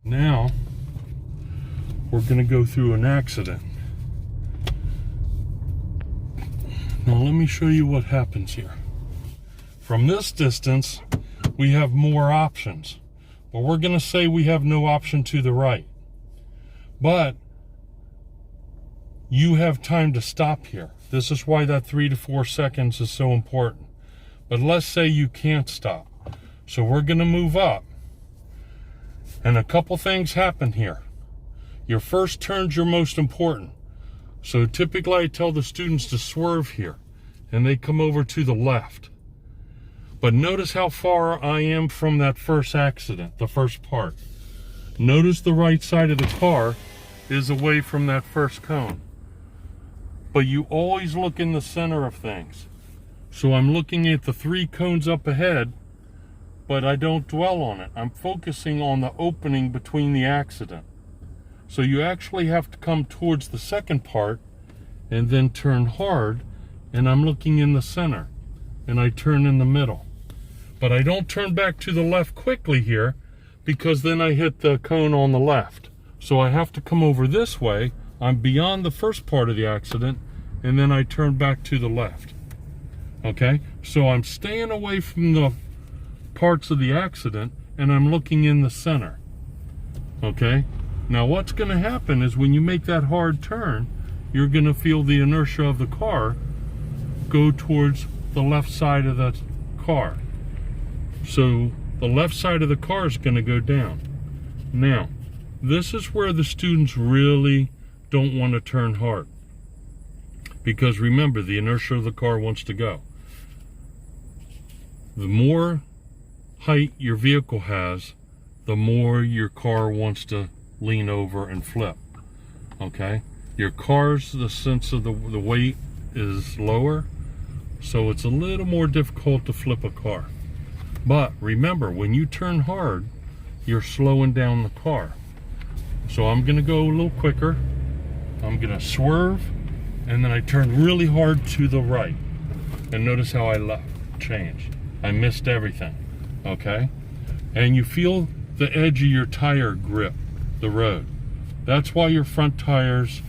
Now, we're going to go through an accident. Now let me show you what happens here. From this distance, we have more options. But we're going to say we have no option to the right. But you have time to stop here. This is why that 3 to 4 seconds is so important. But let's say you can't stop. So we're going to move up. And a couple things happen here. Your first turn's your most important. So typically I tell the students to swerve here. And they come over to the left. But notice how far I am from that first accident, the first part. Notice the right side of the car is away from that first cone. But you always look in the center of things. So I'm looking at the 3 cones up ahead, but I don't dwell on it. I'm focusing on the opening between the accident. So you actually have to come towards the second part and then turn hard, and I'm looking in the center, and I turn in the middle. But I don't turn back to the left quickly here, because then I hit the cone on the left. So I have to come over this way. I'm beyond the first part of the accident, and then I turn back to the left. Okay? So I'm staying away from the parts of the accident, and I'm looking in the center. Okay? Now what's going to happen is when you make that hard turn, you're going to feel the inertia of the car go towards the left side of the car. So the left side of the car is going to go down. Now, this is where the students really don't want to turn hard. Because remember, the inertia of the car wants to go. The more height your vehicle has, the more your car wants to lean over and flip. Okay? Your car's, the sense of the weight is lower, so it's a little more difficult to flip a car. But remember, when you turn hard, you're slowing down the car. So I'm going to go a little quicker. I'm going to swerve, and then I turn really hard to the right. And notice how I changed. I missed everything. Okay? And you feel the edge of your tire grip the road. That's why your front tires,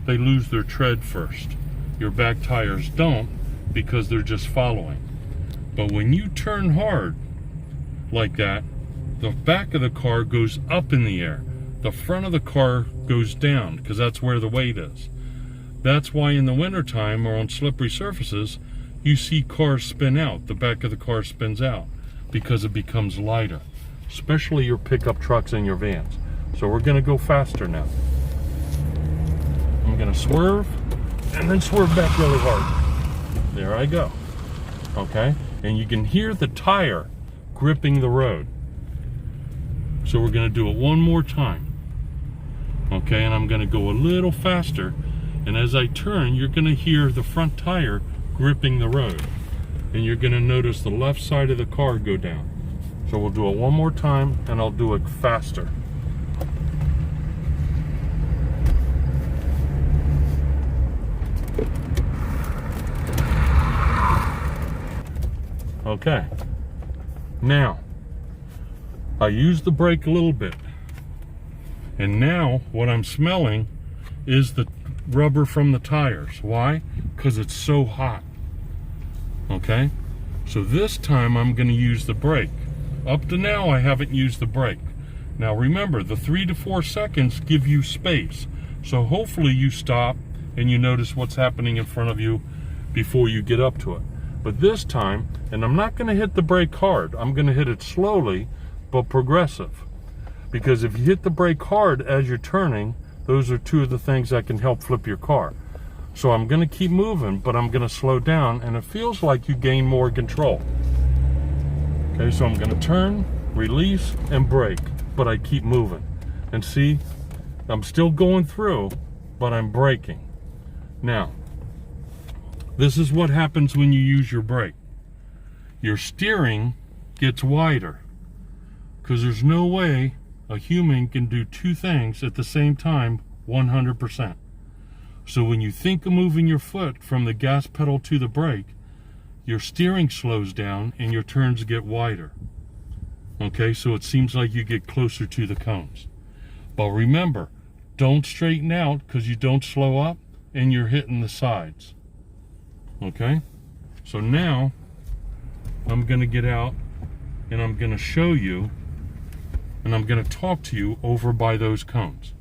they lose their tread first. Your back tires don't, because they're just following. But when you turn hard like that, the back of the car goes up in the air. The front of the car goes down, because that's where the weight is. That's why in the wintertime or on slippery surfaces, you see cars spin out. The back of the car spins out because it becomes lighter, especially your pickup trucks and your vans. So we're going to go faster now. I'm going to swerve and then swerve back really hard. There I go. Okay? And you can hear the tire gripping the road. So we're going to do it one more time. Okay, and I'm going to go a little faster. And as I turn, you're going to hear the front tire gripping the road. And you're going to notice the left side of the car go down. So we'll do it one more time, and I'll do it faster. Okay, now I used the brake a little bit, and now what I'm smelling is the rubber from the tires. Why? Because it's so hot. Okay, so this time I'm going to use the brake. Up to now I haven't used the brake. Now remember, the 3 to 4 seconds give you space, so hopefully you stop and you notice what's happening in front of you before you get up to it. But this time, and I'm not going to hit the brake hard, I'm going to hit it slowly but progressive. Because if you hit the brake hard as you're turning, those are two of the things that can help flip your car. So I'm going to keep moving, but I'm going to slow down, and it feels like you gain more control. Okay, so I'm going to turn, release, and brake, but I keep moving. And see, I'm still going through, but I'm braking. Now, this is what happens when you use your brake. Your steering gets wider, because there's no way a human can do two things at the same time 100%. So when you think of moving your foot from the gas pedal to the brake, your steering slows down and your turns get wider. Okay, so it seems like you get closer to the cones. But remember, don't straighten out because you don't slow up and you're hitting the sides. Okay? So now I'm going to get out and I'm going to show you and I'm going to talk to you over by those cones.